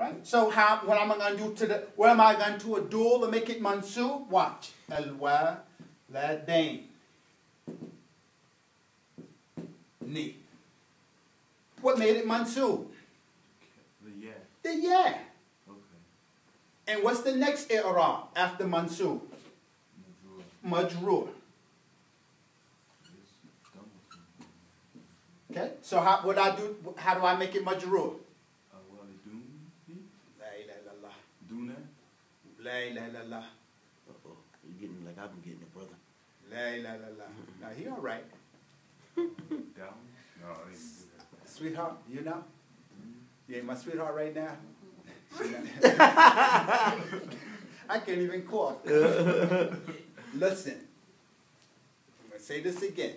Right? So what am I going to do what am I going to do a dual to make it mansub? Watch. Al-waladain. Ni. What made it mansub? The yeah. The yeah. Okay. And what's the next i'rab after mansub? Majrur. Okay? So how do I make it majrur? La ilaha illallah. Duna? La ilaha illallah. Uh-oh. You're getting like I've been getting it, brother. La ilaha illallah. Now he all right. Down? No, I didn't do that. Sweetheart, you know? You ain't my sweetheart right now? I can't even cough. Listen. I'm gonna say this again.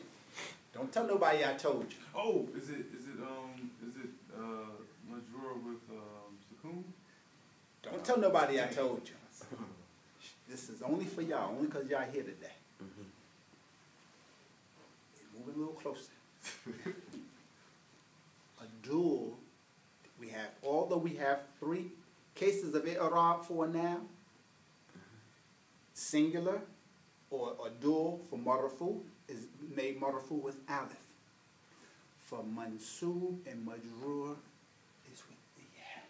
Don't tell nobody I told you. Oh, is it Majrur with Sukoon? Don't tell nobody I told you. This is only for y'all, only because y'all here today. Moving a little closer. A dual, although we have 3 cases of i'rab for a noun, singular or a dual for marfu is made marfu with alif. For mansub and majrur is with the yeah.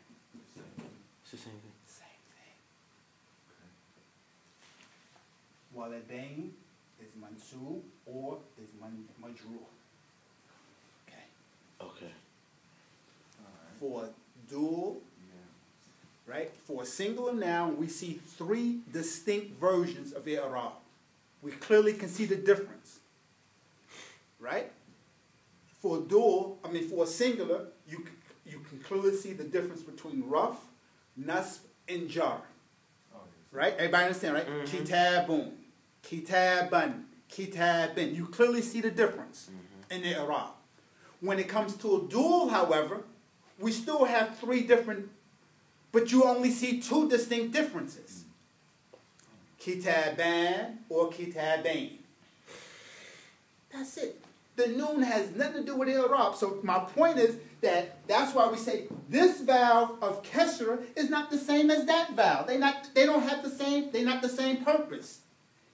It's the same thing. Same thing. Waladain is mansub or is majrur. Okay. Okay. For dual, right? For a singular noun, we see 3 distinct versions of i'rab. We clearly can see the difference, right? For a singular, you can clearly see the difference between raf, nasb, and jar. Right? Everybody understand, right? Kitabun, kitaban, kitabin. You clearly see the difference in the i'rab. When it comes to a dual, however, we still have 3 different, but you only see 2 distinct differences. Kitaban or kitabain. That's it. The noon has nothing to do with i'rab. So my point is that's why we say this vowel of kesra is not the same as that vowel. They're not the same purpose.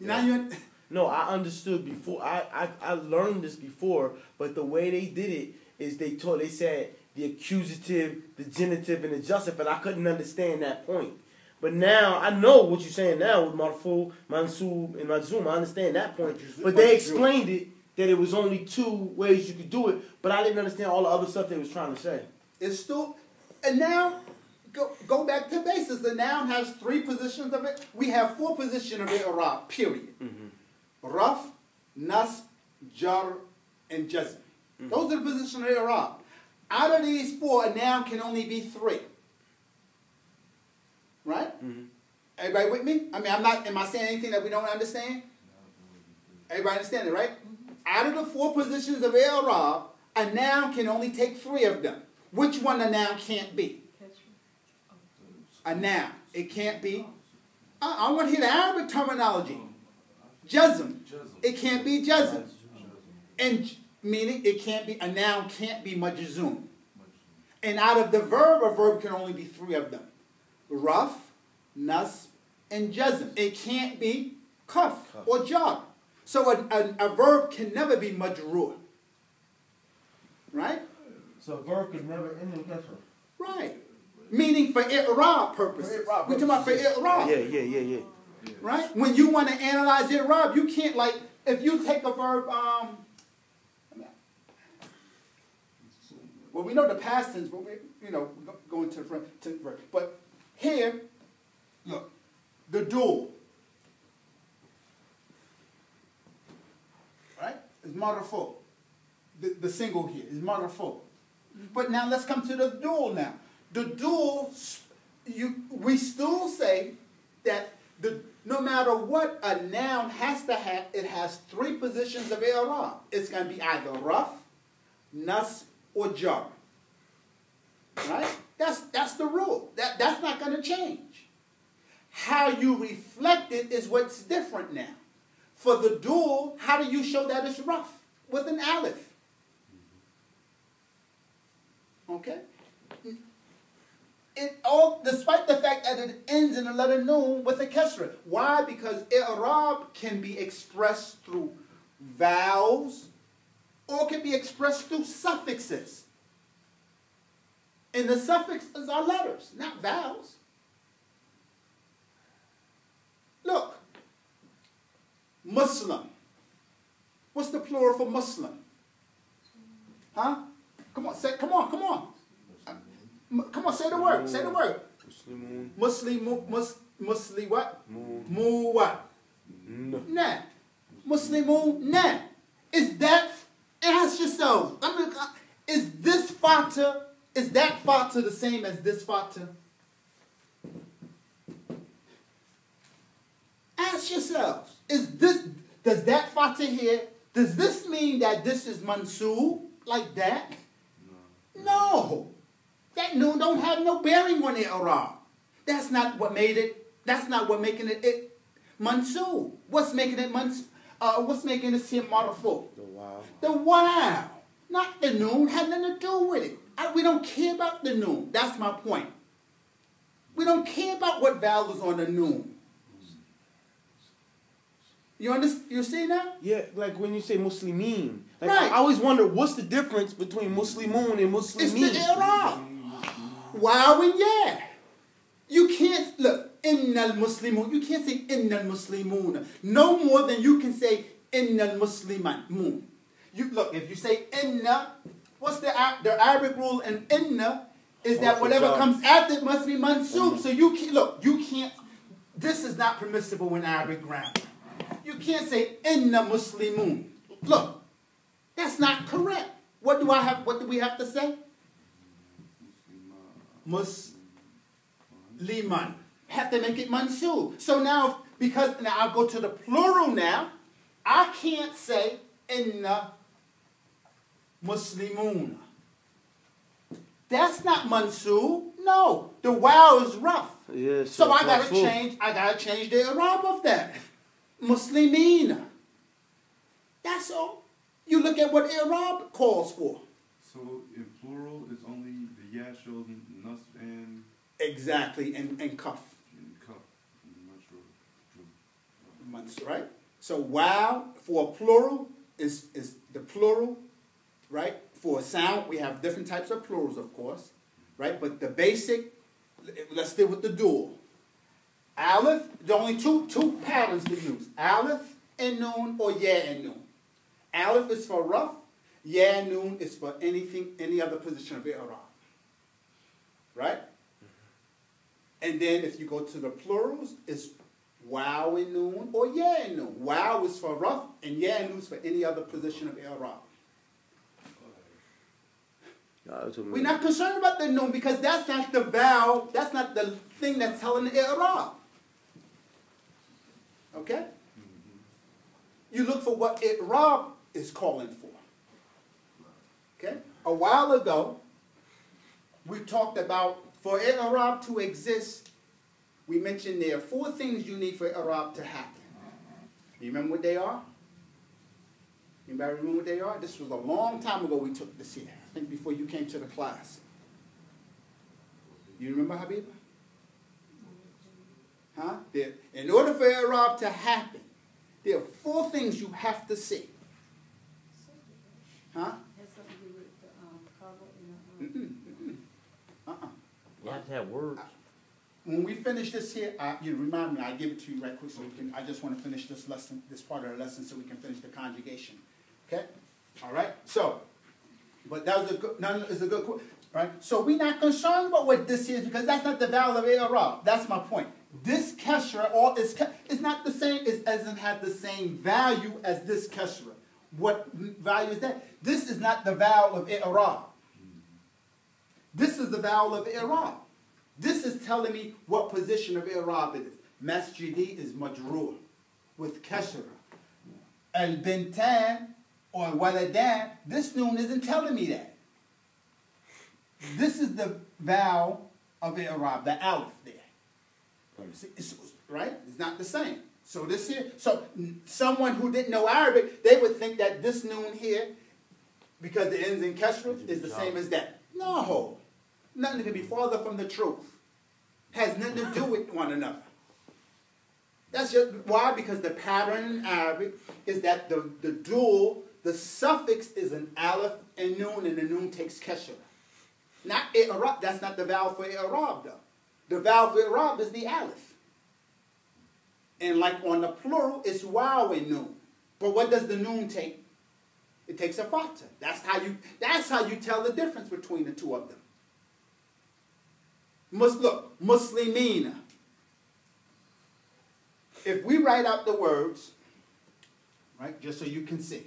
No, I understood before. I learned this before, but the way they did it is they said the accusative, the genitive, and the jussive, and I couldn't understand that point. But now I know what you're saying now with marfu, mansub, and majzum. I understand that point. But they explained it that it was only 2 ways you could do it, but I didn't understand all the other stuff they was trying to say. It's still a noun. Go back to basics. The noun has 3 positions of it. We have 4 positions of i'rab. Period. Raf, nasb, jar, and jazm. Those are the positions of i'rab. Out of these 4, a noun can only be 3. Right? Everybody with me? I mean, am I saying anything that we don't understand? Everybody understand it, right? Out of the 4 positions of i'rab, a noun can only take 3 of them. Which one a noun can't be? A noun. It can't be. I want to hear the Arabic terminology. Jazm. It can't be jazm. And meaning a noun can't be majzum. And out of the verb, a verb can only be 3 of them. Raf, nasb, and jazm. It can't be kaf or jar. So a verb can never be majrur. Right? So a verb could never end in kasra. Right. Meaning for i'rab purposes. We're talking about for i'rab. Yeah. Right? When you want to analyze i'rab, you can't, like, if you take a verb, well, we know the past tense, but we, going to the front, verb. But here, look, the dual, right, is marfu. The single here is marfu. But now let's come to the dual now. The dual, we still say that no matter what a noun has to have, it has 3 positions of i'rab. It's going to be either raf, nasb, or jar. Right? That's the rule. That's not going to change. How you reflect it is what's different now. For the dual, how do you show that it's raf? With an aleph. Okay? despite the fact that it ends in the letter noon with a kesra. Why? Because i'rab can be expressed through vowels or can be expressed through suffixes. And the suffixes are letters, not vowels. Look, Muslim. What's the plural for Muslim? Huh? Come on, say, come on. Come on, say the word. Say the word. Muslim what? Mu what? Nah. Muslimun nah. Is that, ask yourself, is this fata, is that fata the same as this fata? Ask yourselves, does that fata here, does this mean that this is mansub like that? No. That noon don't have no bearing on it Arab. That's not what made it, that's not what making it mansub. What's making it mansub? What's making it seem marfu? The wow. The wow. Not the noon, had nothing to do with it. We don't care about the noon. That's my point. We don't care about what vowel is on the noon. You understand? You see now? Yeah, like when you say Muslimin. Like Right. I always wonder what's the difference between Muslimun and Muslimin. It's the Arab. Wow and yeah. You can't, look, innal muslimun. You can't say innal muslimun. No more than you can say innal muslimun. You look, if you say inna, what's the Arabic rule in inna is that whatever comes after it must be mansub. So you can't, look, you can't, this is not permissible in Arabic grammar. You can't say inna muslimun. Look, that's not correct. What do we have to say? Musliman. Have to make it mansub. So now, because now I'll go to the plural now. I can't say inna muslimun. That's not mansub. No, the wow is rough. Yeah, so I gotta change the Arab of that. Muslimin. That's all. You look at what Arab calls for. So in plural, it's only the ya shows nasb and Exactly, and kaf. kaf. Right? So wow for a plural is the plural, right? For a sound, we have different types of plurals, of course, right? But the basic, let's deal with the dual. Aleph, the only two patterns to use. Aleph and noon or ya and noon. Aleph is for rough, ya and noon is for any other position of i'rab. Right? And then if you go to the plurals, it's wow and noon or ya and noon. Wow is for rough and ya and noon is for any other position of i'rab. We're not concerned about the noon because that's not the vowel, that's not the thing that's telling the i'rab. Okay? You look for what i'rab is calling for. Okay? A while ago, we talked about for i'rab to exist, we mentioned there are 4 things you need for i'rab to happen. You remember what they are? Anybody remember what they are? This was a long time ago we took this here. I think before you came to the class. You remember, Habiba? Huh? In order for i'rab to happen, there are 4 things you have to see. Huh? You have to have words. When we finish this here, you remind me, I'll give it to you right quick so we can, I just want to finish this lesson, this part of the lesson so we can finish the conjugation. Okay? All right? So, but that was a good, right? So we're not concerned about what this is because that's not the vowel of i'rab. That's my point. This kesra is not the same, it doesn't have the same value as this kesra. What value is that? This is not the vowel of i'rab. This is the vowel of i'rab. This is telling me what position of i'rab it is. Masjidi is majroor with kasra. Al-bintan or waladan, this noon isn't telling me that. This is the vowel of i'rab, the aleph there. Right? It's not the same. So this here, so someone who didn't know Arabic, they would think that this noon here, because it ends in kasra, is the same as that. No. Nothing can be farther from the truth. Has nothing to do with one another. That's just why, because the pattern in Arabic is that the dual, the suffix is an aleph and the noon takes kesher. Not i'rab, that's not the vowel for i'rab though. The vowel for i'rab is the aleph. And like on the plural, it's waw and noon. But what does the noon take? It takes a fatha. That's how you tell the difference between the two of them. Look, muslimina. If we write out the words, right, just so you can see.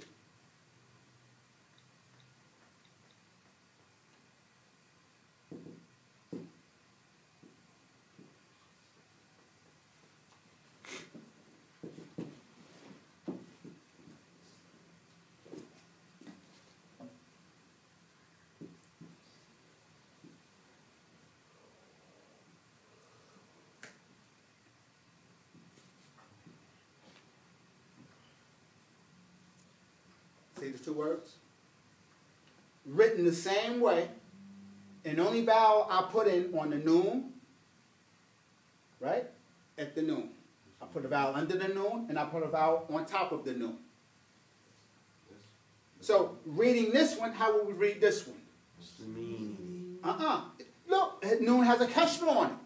See the two words? Written the same way, and only vowel I put in on the noon, right? At the noon. I put a vowel under the noon, and I put a vowel on top of the noon. So, reading this one, how will we read this one? Look, noon has a kasra on it.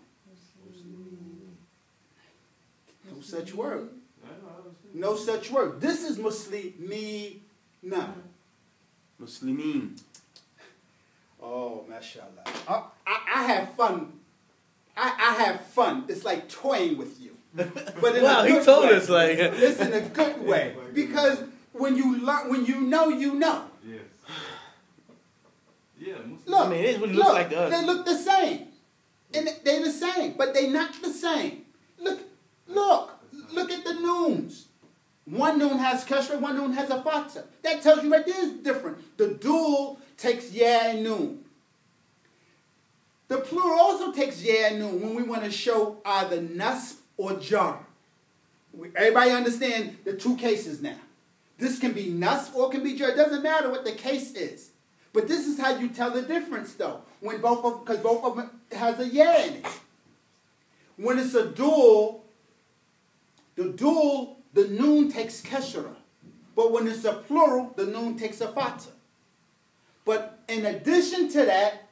No such word. No such word. This is muslimina. Muslimin. Oh, mashallah. I have fun. I have fun. It's like toying with you. But in wow, a good he told way. us like It's in a good way. Because when you learn, when you know, you know. Yes. Yeah. Look, I mean, it looks like to us. They look the same. And they're the same, but they're not the same. Look at the noons. One noon has kasra, one noon has a fatha. That tells you right there is different. The dual takes ya and noon. The plural also takes ya and noon when we want to show either nasb or jar. Everybody understand the two cases now. This can be nasb or it can be jar. It doesn't matter what the case is. But this is how you tell the difference though. When because both of them has a ya in it. When it's a dual, the noon takes kesra. But when it's a plural, the noon takes a fatha. But in addition to that,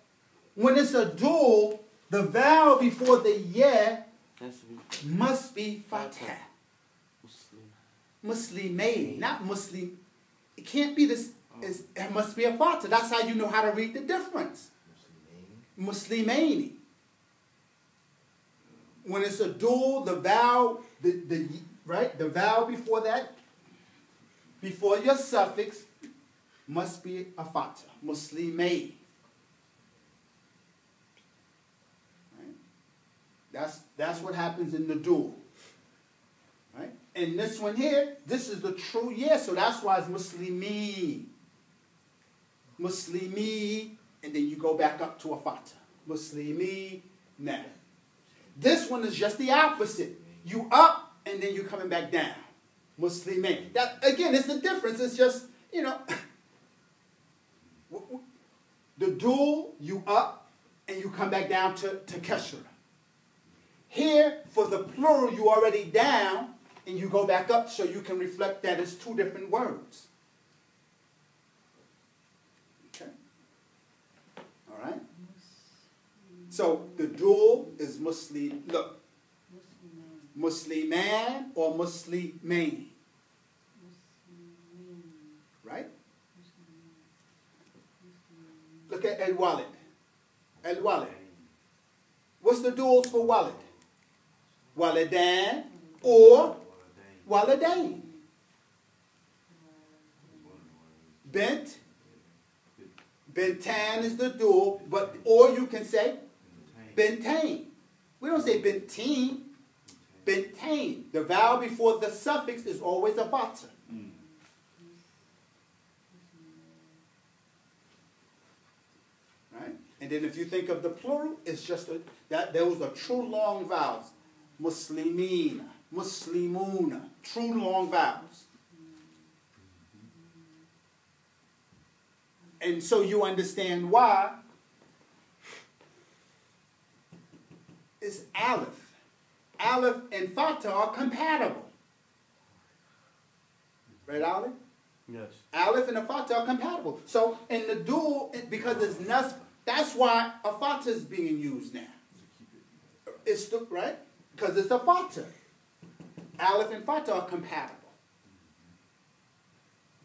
when it's a dual, the vowel before the ya must be fatha. Muslimain, not Muslim. It can't be this. It must be a fatha. That's how you know how to read the difference. Muslimaini. When it's a dual, the vowel, the vowel before that, before your suffix, must be a fatha. Muslimay. Right? That's what happens in the dual. Right? And this one here, this is the true yes, so that's why it's Muslimi. Muslimi, and then you go back up to a fatha. Muslimi, now. This one is just the opposite. You up, and then you're coming back down. Muslimin. That, again, it's the difference. It's just, the dual, you up, and you come back down to kesra. Here, for the plural, you already down, and you go back up so you can reflect that it's two different words. Okay? All right? So, the dual is Muslim. Look. Musliman or Muslimain. Right? Look at al-walid. Al-walid. What's the duals for walid? Walidan or walidain. Bint. Bintan is the dual, or you can say bintain. We don't say binteen. Bintain. The vowel before the suffix is always a fatha. Right? And then if you think of the plural, it's just those are true long vowels. Muslimin, Muslimuna, true long vowels. And so you understand why is Aleph. Aleph and Fatah are compatible. Right, Aleph? Yes. Aleph and a Fatah are compatible. So in the dual, because it's Nasb, that's why a Fatah is being used now. It's the, right? Because it's a Fatah. Aleph and Fatah are compatible.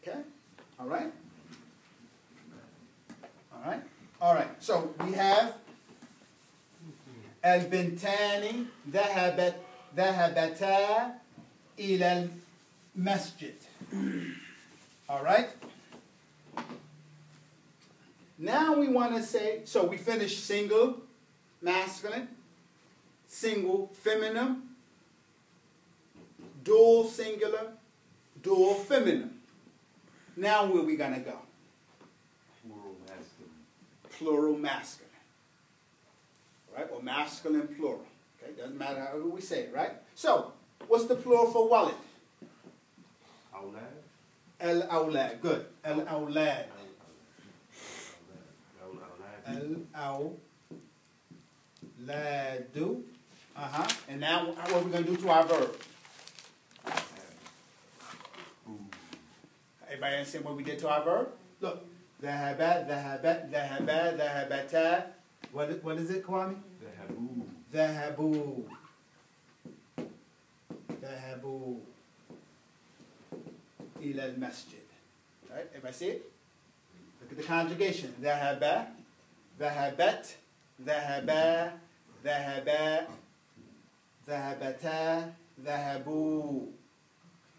Okay? All right? All right? All right. So we have al-bintani dhahabata ila al-masjid. All right? Now we want to say, so we finished single masculine, single feminine, dual singular, dual feminine. Now where are we going to go? Plural masculine. Plural masculine. Right? Or masculine plural. Okay? Doesn't matter how we say it, right? So, what's the plural for wallet? Awlad. Al-awlad. Good. Al-awlad. Al-awladu. And now what are we going to do to our verb? Everybody understand what we did to our verb? Look. Dhahabata. What is it, Kwame? Dhahabu. Ila al-masjid. Right? Everybody see it? Look at the conjugation. Dhahaba, dhahabat, dhahaba, dhahaba, dhahabata, dhahabu.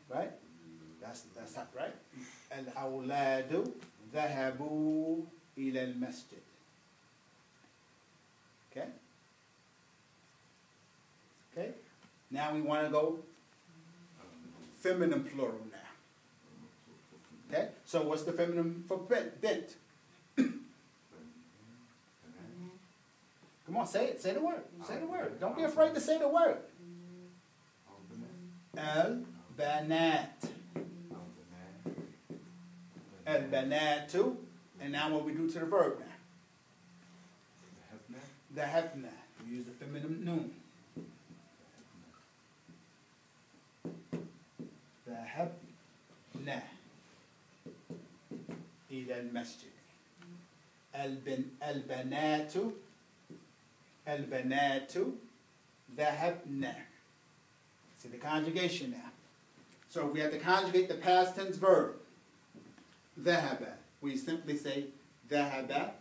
Right? That's not right. Al-awladu dhahabu ila al-masjid. Okay? Okay? Now we want to go feminine plural now. Okay? So what's the feminine for bent? Come on, say it. Say the word. Say the word. Don't be afraid to say the word. Al-banat. Al-banatu. And now what we do to the verb now? Dhahabna. We use the feminine noon. Dhahabna. إلى المسجد. البنات ذهبنا. See the conjugation now. So we have to conjugate the past tense verb. ذهب. We simply say ذهب.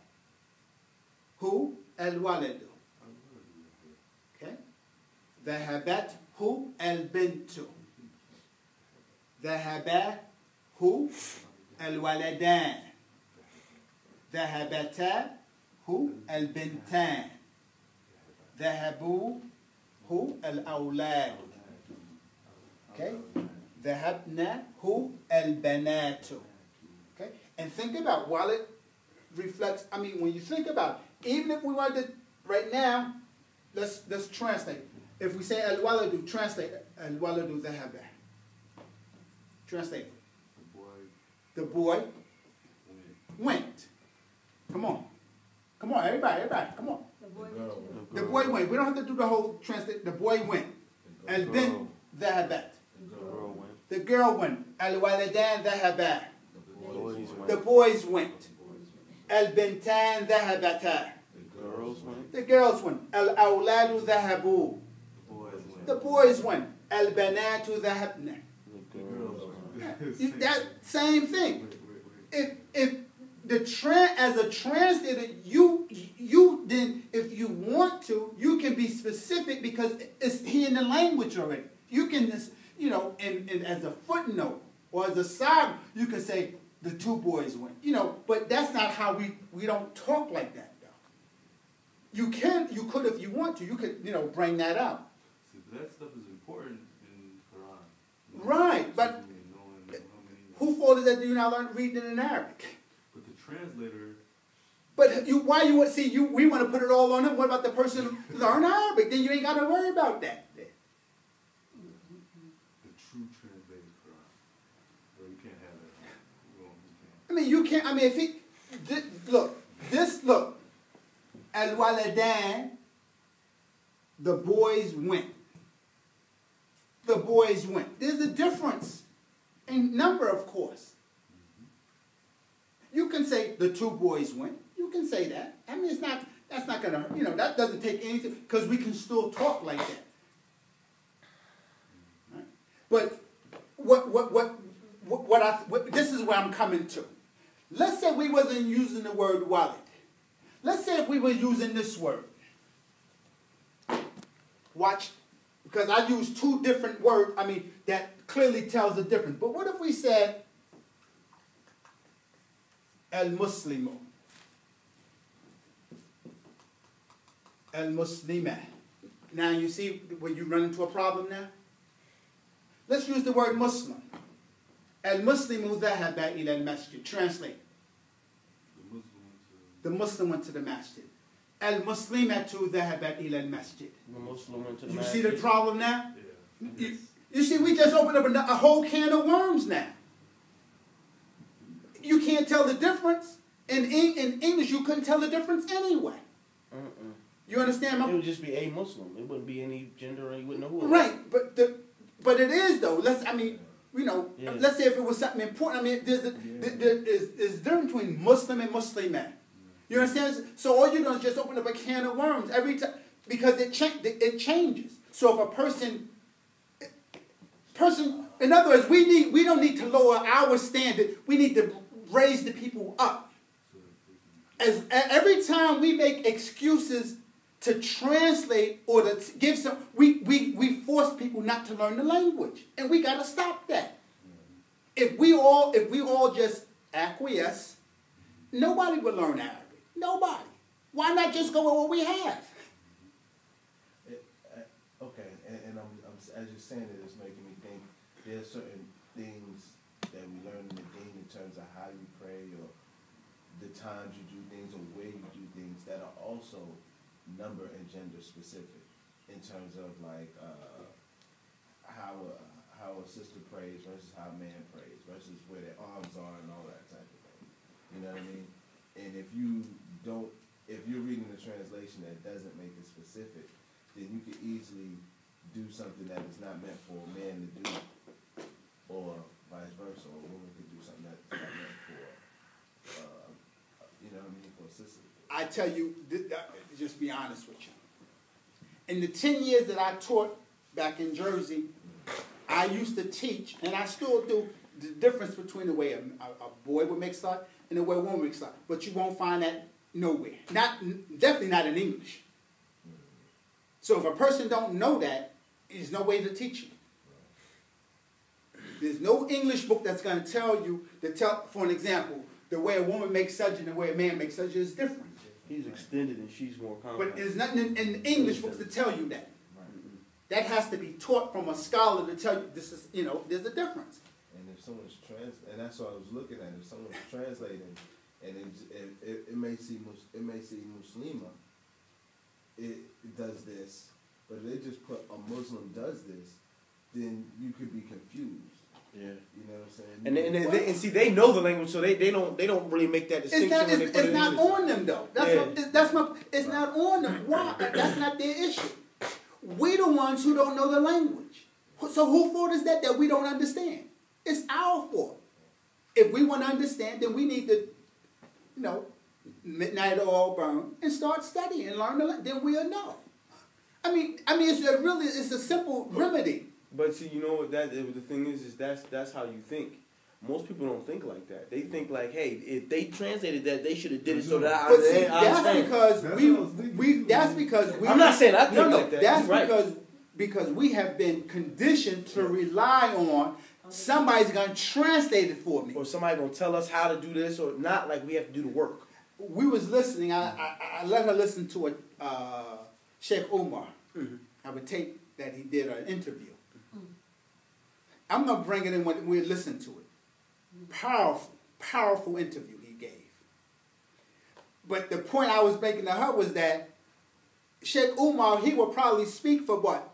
Who? الولد. Okay. ذهبت. Who? البنت. ذهبا. Who? الولدان. ذهبتا. هو البنتان. ذهبوا. هو الأولاد. Okay? ذهبنا. هو البنات. Okay? And think about, while it reflects, I mean, when you think about it, even if we wanted to, right now, let's translate. If we say al-waladu, translate al-waladu dhahaba. Translate. The boy went. Come on. Come on, everybody, come on. The boy went. We don't have to do the whole translate. The boy went. Al-bint dhahabat. The girl went. Al-waladan dhahabat. The boys went. Al-bintan dhahabata. The girls went. Al-awladu dhahabu. The boys went. Al-banatu dhahabna. That same thing. If the as a translator, you then, if you want to, you can be specific because it's here in the language already. You can just, you know, and as a footnote or as a side, you can say the two boys went. You know, but that's not how we don't talk like that though. You could if you want to. You could, you know, bring that up. See, that stuff is important in Quran. Right, but who fault is that you not learn reading in Arabic? But the translator. But we want to put it all on him. What about the person who learn Arabic? Then you ain't got to worry about that. The true translated Quran. Well, you can't have that. I mean, you can't. I mean, if he look, Al-Waladan the boys went. The boys went. There's a difference in number, of course. You can say the two boys went. You can say that. I mean, that's not going to, that doesn't take anything, because we can still talk like that. Right? But this is where I'm coming to. Let's say we wasn't using the word wallet. Let's say if we were using this word. Watch, because I use two different words, that clearly tells the difference. But what if we said al-Muslimu, al-Muslimah? Now you see where you run into a problem now? Let's use the word Muslim. Al-Muslimu dhahaba ila al-masjid. Translate. The Muslim went to the masjid. Al-Muslimatu dhahabat ila al-masjid. The Muslim went to the masjid. masjid. You see the problem now? Yeah. You see, we just opened up a whole can of worms now. You can't tell the difference. In English, you couldn't tell the difference anyway. You understand? It would just be a Muslim. It wouldn't be any gender, or you wouldn't know who it was. Right, but it is though. Let's say if it was something important. There's a difference between Muslim and Muslimah. You understand? So all you're doing is just open up a can of worms every time, because it changes. So if a person, in other words, we don't need to lower our standard. We need to raise the people up. As every time we make excuses to translate or to give some, we force people not to learn the language, and we got to stop that. If we all just acquiesce, nobody will learn Arabic. Nobody. Why not just go with what we have? Okay, and I'm as you're saying it, it's making me think there's certain things that we learn in the deen in terms of how you pray or the times you do things or where you do things that are also number and gender specific in terms of like how a sister prays versus how a man prays versus where their arms are and all that type of thing. You know what I mean? And if you're reading the translation that doesn't make it specific, then you could easily do something that is not meant for a man to do, or vice versa, or a woman could do something that's not meant for, for a sister. I tell you, just be honest with you. In the 10 years that I taught back in Jersey, I used to teach, and I still do, the difference between the way a boy would make salat and the way a woman makes salat. But you won't find that nowhere. Definitely not in English. So if a person don't know that, there's no way to teach you. There's no English book that's going to tell you, for an example, the way a woman makes sajda and the way a man makes sajda is different. He's extended and she's more complex. But there's nothing in English books to tell you that. That has to be taught from a scholar to tell you this is, there's a difference. And if someone's and that's what I was looking at. If someone's translating, and it may see Muslima, it does this, but if they just put a Muslim does this, then you could be confused. Yeah, you know what I'm saying. And see, they know the language, so they don't really make that distinction. It's not on them though. It's not on them. Why? That's not their issue. We the ones who don't know the language. So whose fault is that we don't understand? It's our fault. If we want to understand, then we need to, midnight oil burn and start studying and learn the language. Then we'll know. It's a simple remedy. But see, you know what the thing is that's how you think. Most people don't think like that. They think like, hey, if they translated that, they should have did it so that I understand. That's because we. I'm not saying I think like that. That's because we have been conditioned to rely on somebody's going to translate it for me, or somebody going to tell us how to do this, or not. Like we have to do the work. We was listening. I let her listen to a Sheikh Umar. I would tape that he did an interview. I'm going to bring it in when we listen to it. Powerful interview he gave. But the point I was making to her was that Sheikh Umar, he would probably speak for what?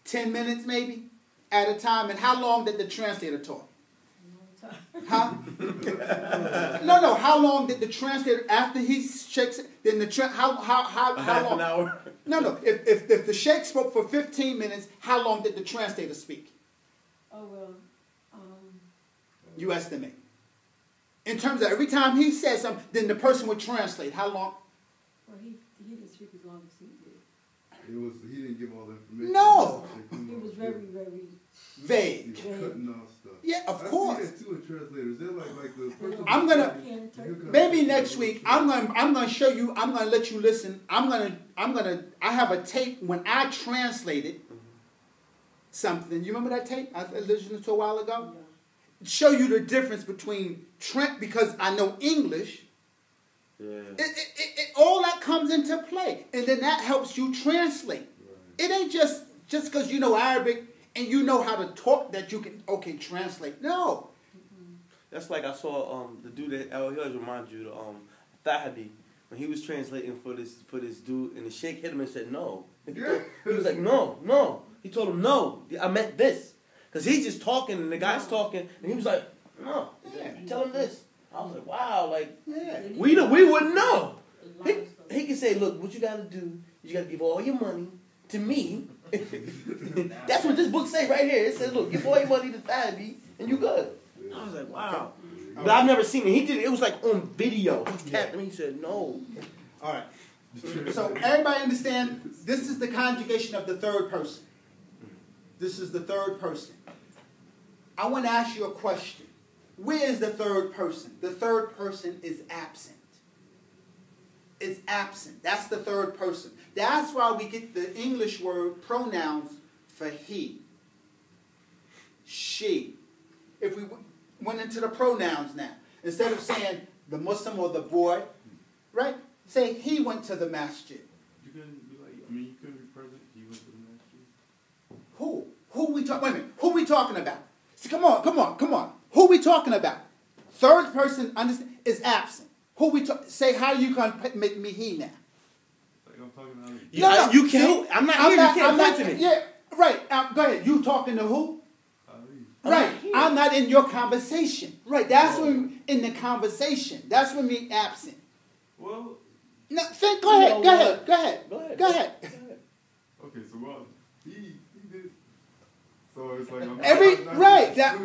10 minutes maybe at a time. And how long did the translator talk? Huh? No. How long did the translator, after he shakes it, then how Half long? an hour. No. If the sheikh spoke for 15 minutes, how long did the translator speak? Oh, well, You estimate. In terms of every time he said something, then the person would translate. How long? well, he didn't speak as long as he did. He didn't give all the information. No. He was very, very Vague. He was cutting off stuff. Yeah, of I course. see that too in translators. They're like the person. I'm gonna Can't maybe next week. I'm gonna show you. I'm gonna let you listen. I have a tape when I translated something. You remember that tape I listened to a while ago? Show you the difference between because I know English. Yeah. All that comes into play, and then that helps you translate. Right. It ain't just because you know Arabic and you know how to talk that you can translate. No. That's like I saw the dude that he always remind you Fahadi when he was translating for this dude, and the sheikh hit him and said no. He was like no. He told him no. I meant this because he's just talking and the guy's talking and he was like no. Tell him this. I was like wow, like we wouldn't know. He can say look, what you got to do, you got to give all your money to me. That's what this book say right here. It says, look, give all your money to Fahadi and you good. I was like, wow. But I've never seen it. He did it. It was like on video. He tapped me. He said, no. All right. So everybody understand this is the conjugation of the third person. This is the third person. I want to ask you a question. Where is the third person? The third person is absent. It's absent. That's the third person. That's why we get the English word pronouns for he, she. If we went into the pronouns now, instead of saying the Muslim or the boy, right? Say he went to the masjid. You couldn't be like, you couldn't be present. He went to the masjid. Who? Who we talking? Wait a minute. Who we talking about? See, come on. Who we talking about? Third person is absent. Who we say? How you gonna make me he now? Like I'm talking about. You can't. I'm not here. You can't point to me. Yeah, right. Go ahead. You talking to who? Right. I'm not in your conversation. Right. That's when in the conversation. That's when me absent. Well. No, go ahead. Go ahead. Okay, so he did. So it's like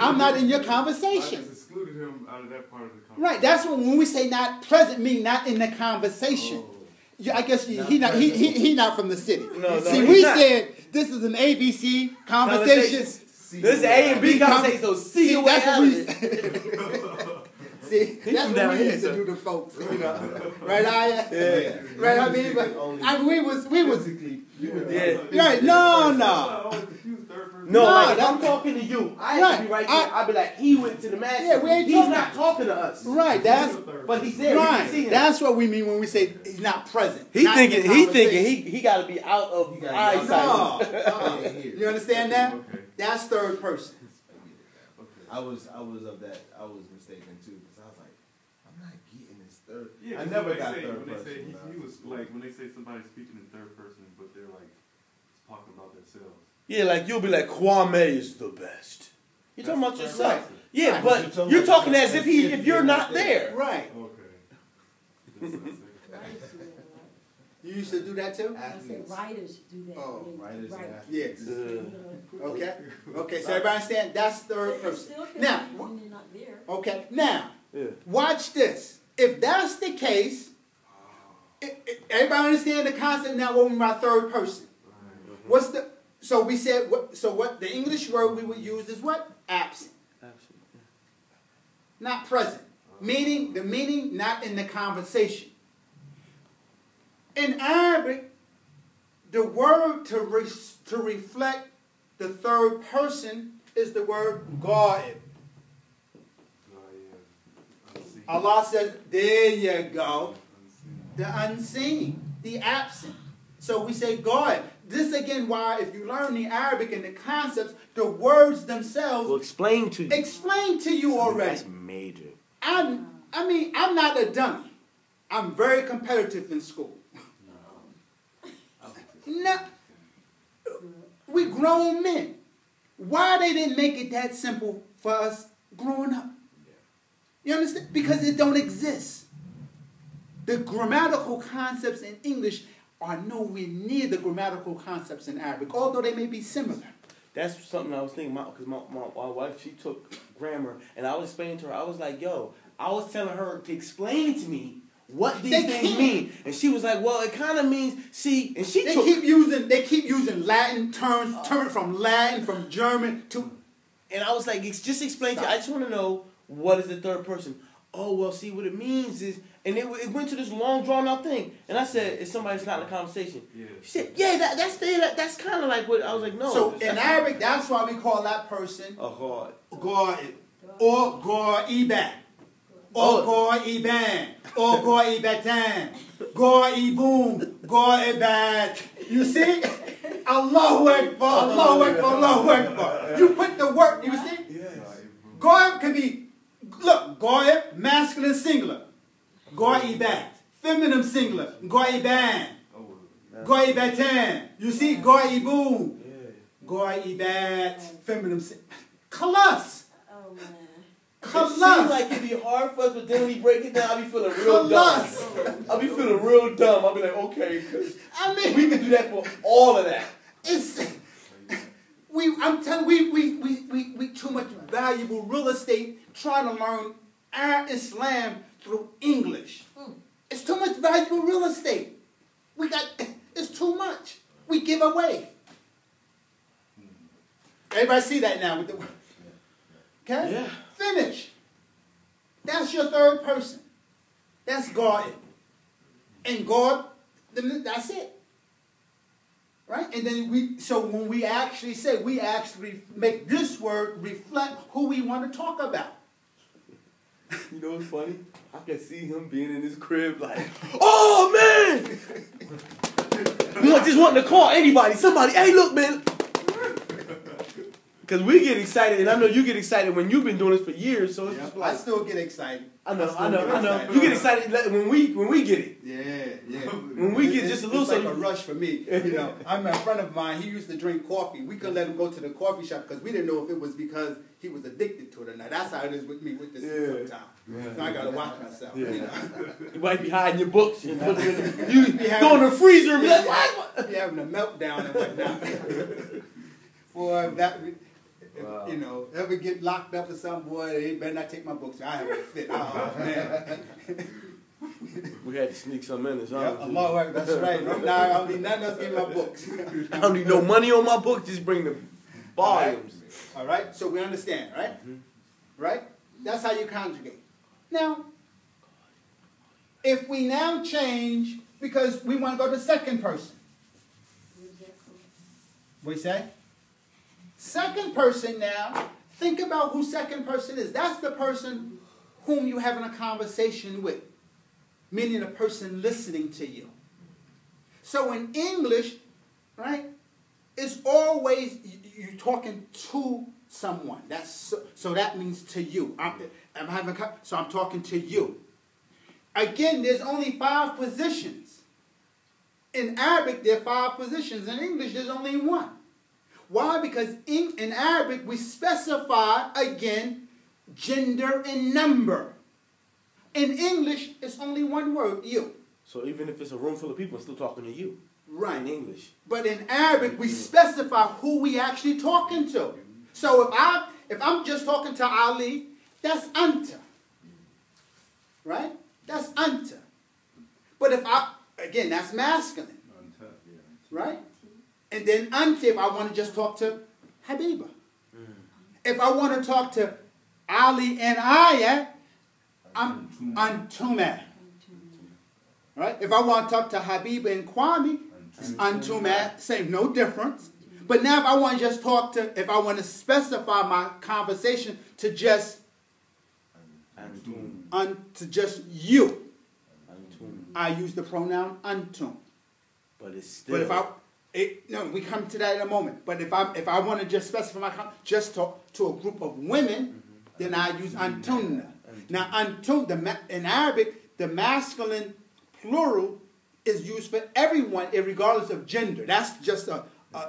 I'm not in your conversation. I just excluded him out of that part of the conversation. Right. That's when we say not present, mean not in the conversation. I guess he not from the city. No, see, we said this is an ABC conversation. This is A and B conversation. So see you that's what we. See, that's what we used to do to folks, right? Right. I mean, but we was. Right. No, like if I'm talking to you, I have to be right there. I'll be like, he went to the match. Yeah, he's not talking to us. Right, but he's there. Right, that's what we mean when we say he's not present. He thinking he got to be out of eyesight. No. You understand that? Okay. That's third person. I was mistaken too because I was like, I'm not getting this third. Yeah, I never got third when person. He was like when they say somebody's speaking in third person, but they're like talking about themselves. Yeah, like you'll be like, Kwame is the best. You're talking about yourself. Right. Yeah, Right. but you're talking as if you're not there. Right. Okay. You used to do that too? I said writers do that. Oh, writers and athletes. Yes. Okay. So everybody understand? That's third person. Now. When they're not there. Okay. Now. Watch this. If that's the case, everybody understand the concept now. What we mean by third person? What's the? So we said. What the English word we would use is what? Absent. Not present. Meaning the meaning not in the conversation. In Arabic, the word to reflect the third person is the word ghaib. Allah says, there you go. The unseen, the absent. So we say ghaib. This again why if you learn the Arabic and the concepts, the words themselves will explain to you. Explain to you already. That's major. I'm not a dummy. I'm very competitive in school. No. We grown men. Why they didn't make it that simple for us growing up? You understand? Because it don't exist. The grammatical concepts in English are nowhere near the grammatical concepts in Arabic, although they may be similar. That's something I was thinking about, because my wife, she took grammar, and I was explaining to her, I was like, yo, I was telling her to explain to me what these things mean. And she was like, well, it kind of means, see, and she keep using Latin terms, from Latin, from German to... And I was like, just explain to you. I just want to know, what is the third person? Oh, well, see, what it means is... And it went to this long, drawn-out thing. And I said, is somebody's not in a conversation? Yeah. She said, yeah, that's kind of like what... I was like, no. So, in Arabic, that's why we call that person... A God. God. Or God-Iban. Or God-Iban. Or God-Ibatan. God-Ibum. God-Ibat. You see? Allahu Akbar. Allahu Akbar. Allahu Akbar. You put the word, you see? Yes. God can be... Look, God, masculine singular. Go'ibat, feminine singular. Go'iban. Go'ibatan. You see? Go'ibu. Go'ibat, feminine singular. Kalas. Oh, man. It seems like it'd be hard for us, but then when we break it down, I'll be feeling real dumb. I'll be feeling real dumb. I'll be like, okay, because we can do that for all of that. I'm telling you, we too much valuable real estate trying to learn our Islam through English. It's too much valuable real estate. It's too much. We give away. Everybody see that now with the okay? Yeah. Finish. That's your third person. That's God. And God, that's it. Right? And then so when we actually say, we actually make this word reflect who we want to talk about. You know what's funny? I can see him being in his crib like, oh man! Just wanting to call anybody, somebody, hey look man! Because we get excited, and I know you get excited when you've been doing this for years, so it's just like... I still get excited. I know. You get excited when we get it. Yeah. When we get just a little... It's like a rush for me. You know, I'm a friend of mine, he used to drink coffee. We couldn't let him go to the coffee shop because we didn't know if it was because he was addicted to it or not. That's how it is with me with this sometimes. Yeah. So I got to watch myself. Yeah. You know? You might be hiding your books. You go in the freezer and be like, what? You're having a meltdown and whatnot. Boy, that... Wow. You know, ever get locked up or something, boy, they better not take my books. I have a fit. Oh, man. We had to sneak some in. Yep, Allah, that's right. Now I don't need nothing else in my books. I don't need no money on my book. Just bring the volumes. All right? So we understand, right? Mm-hmm. Right? That's how you conjugate. Now, if we now change, because we want to go to second person. What do you say? Second person now, think about who second person is. That's the person whom you're having a conversation with, meaning the person listening to you. So in English, right, it's always you're talking to someone. So that means to you. So I'm talking to you. Again, there's only 5 positions. In Arabic, there are 5 positions. In English, there's only 1. Why? Because in Arabic, we specify, again, gender and number. In English, it's only 1 word, you. So even if it's a room full of people, I'm still talking to you. Right. In English. But in Arabic, we specify who we actually talking to. So if I'm just talking to Ali, that's anta. Right? That's anta. But again, that's masculine. Right? And then anta, if I want to just talk to Habiba. If I want to talk to Ali and Aya, I'm antuma. Right? If I want to talk to Habiba and Kwame, antuma, same, no difference. But now if I want to just if I want to specify my conversation to just you, I use the pronoun antum. But it's still... But we come to that in a moment. But if I want to just specify my just talk to a group of women, then I use antunna. Now in Arabic, the masculine plural is used for everyone, regardless of gender. That's just an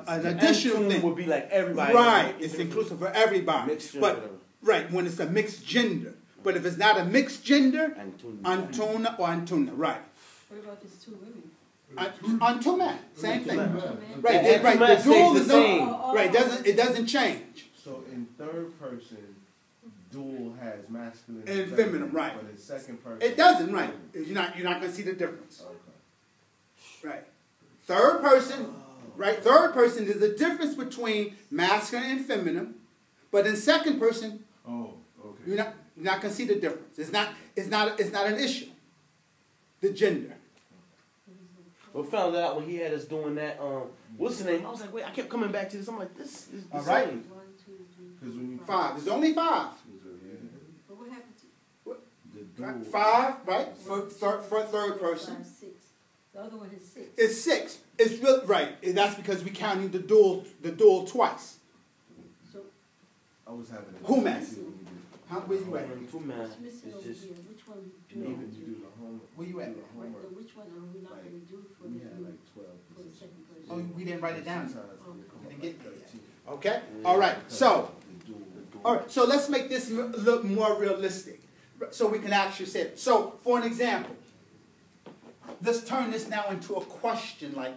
additional thing. Would be like everybody. Right, it's inclusive for everybody. Mixture, but right when it's a mixed gender. But if it's not a mixed gender, Antuna. Antuna or Antuna, right. What about if it's two women? Antuma, same thing. Two men? Right, And right. Antuma The dual stays is the same. right. It doesn't change. So in third person, dual has masculine And feminine, right. But in second person, It doesn't, right? You're not gonna see the difference, Okay. right? Third person, right? Third person, there's a difference between masculine and feminine, but in second person, Oh, okay. you're not gonna see the difference. It's not an issue. The gender. We found out when he had us doing that. What's the name? I was like, wait, I kept coming back to this. I'm like, this is the All right. same. 1, 2, 3. Because when you 5. There's only 5. But what happened to the Right? dual 5, right? For third person. 5, 6? The other one has 6. It's 6. It's real right. And that's because we counting the dual twice. So I was having a Who man? when you do- How where you at? Antuna what's missing is over just here? Which one do You know, we when you do? do the homework. Where you at? do the Right, homework, which one are we not like, going to do for we the had group like 12 for the positions. second person? Oh, we didn't write it down. Sometimes it would come I didn't up get like there yet. 13. Okay. All right. So. The dual. All right, so let's make this look more realistic, so we can actually say it. So, for an example, let's turn this now into a question, like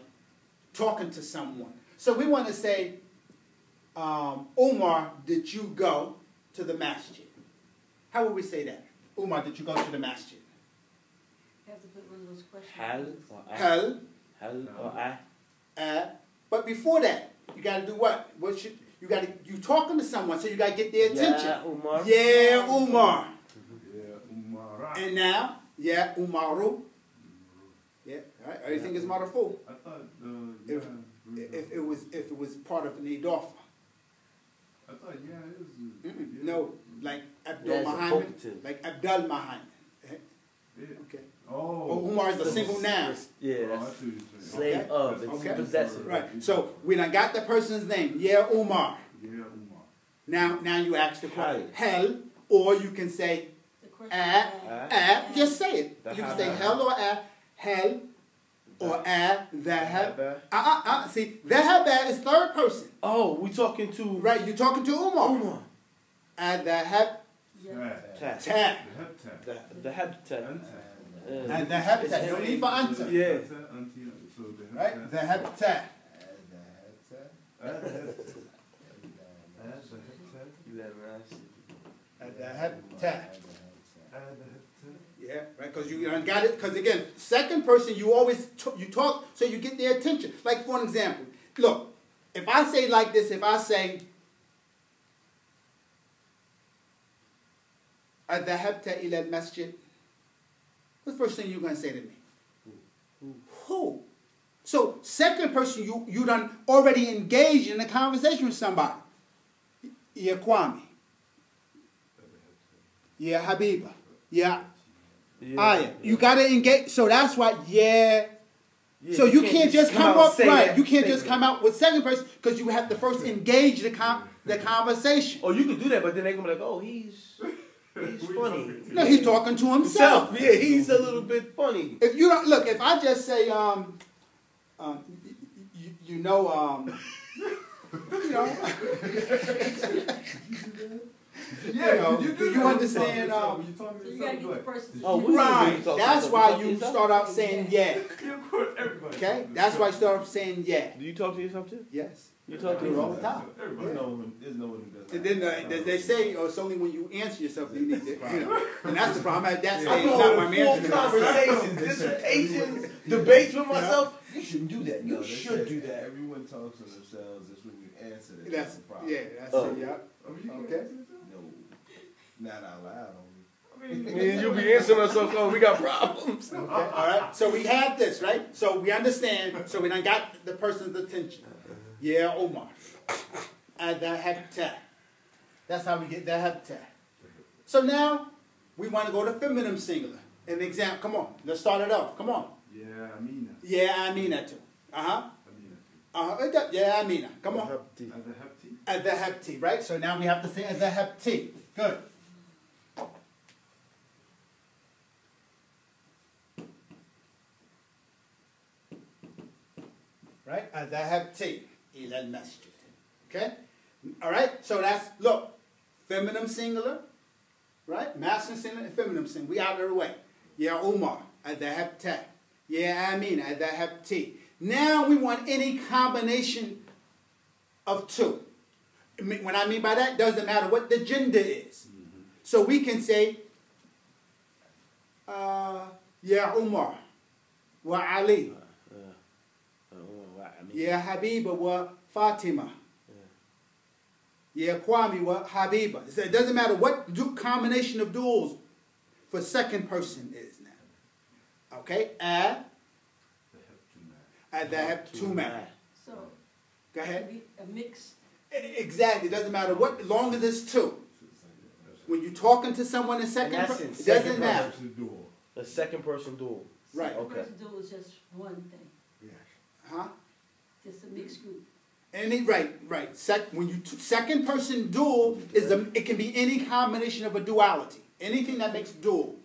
talking to someone. So we want to say, Umar, did you go to the masjid? How would we say that? Umar, did you go to the masjid? You have to put one of those questions. Hal or I? Hal, Hal or I? but before that, you got to do what? You talking to someone, so you got to get their attention. Yeah, Umar. Yeah, Umar. Yeah, Umara. And now, yeah, Umaru. Yeah, all right. Everything is marfu. I thought, If it was part of an idafa. I thought, yeah, it was. Yeah. No, like Yeah, Abdul it's a Muhammad, vocative. like Abdul Muhammad. Yeah. Okay. Oh. Umar is a single noun. Yeah, Oh, I that's see what you're saying. slave Okay. of. It's Okay. possessive. Right. So we done got the person's name. Yeah, Umar. Yeah, Umar. Now you ask the question. Hi. Hell, or you can say The question just say it. The You can hell. say hell or hell or dhahab. Dhahaba. See, dhahaba is third person. Oh, we talking to Right, you're talking to Umar. Umar. Dhahab Yeah. Ta. ta. The habitat. And dhahab ta. No need for answer. Yeah. Right? Dhahab ta. You that man. Dhahab ta. Yeah, right. Because you got it. Because again, second person, you always you talk so you get their attention. Like for an example, look, if I say like this, if I say, "Adhahabta ila al-masjid," what's the first thing you're gonna say to me? Who? So second person, you done already engaged in a conversation with somebody. Ya Kwame. Ya Habiba. Yeah. Yeah. You gotta engage. So that's why, yeah. Yeah, So you can't just come out up and say right. that You can't just statement. come out with second person because you have to first engage the conversation. Oh, you can do that, but then they gonna be like, oh, he's funny. No, he's talking to himself. Yeah, he's a little bit funny. If you don't look, if I just say, you know, do you understand? So you got to get the person. Oh, we- Right. talk That's to why yourself. you Yourself? start out saying yeah. Yeah, of course, everybody. Okay, that's why you start out saying yeah. Do you talk to yourself too? Yes. You talk to Do it all yourself? the time. There's no one who does And that. then they say, oh, it's only when you answer yourself you need to, and that's the problem. I'm at that I'm stage, not when I'm going full answering myself. conversations, dissertations, debates with myself. You shouldn't do that. No, You they should said do that. Everyone talks to themselves. It's when you answer that That's the problem. yeah, that's Oh. it. Yeah. Oh, you can't Okay. answer yourself? No, not out loud. I mean, Man, you'll be answering us, so we got problems. Okay. All right. So we have this, right? So we understand. So we done got the person's attention. Yeah, Omar. And the habitat. That's how we get the habitat. So now we want to go to feminine singular. An example. Come on. Let's start it off. Come on. yeah, Amina. Yeah, I mean that too. Amina. Yeah, I mean that. Come on. Adhapti. At the hepti, right? So now we have to say at the hepti. Good. Right? At the hepti. Ila al-masjid. Okay? All right? So that's, look, feminine singular, Right? Masculine and feminine sin. We out of the way. Ya Umar, adhahab ta. Ya Amin, adhahab ti. Now we want any combination of two. What I mean by that, doesn't matter what the gender is. So we can say, Ya Umar, wa Ali. Ya Habiba wa Fatima. Ya Kwame wa Habiba. So it doesn't matter what combination of duals for second person is now. Okay? Adhahab tuma. So, Go it ahead. could be a mix. Exactly. It doesn't matter what, as long as it's two. When you're talking to someone in second In person, essence, it doesn't second matter. A second person duel. Right. Second Okay. person duel is just one thing, Huh? just a mixed group. Right. When you second person dual is it can be any combination of a duality. Anything that makes dual.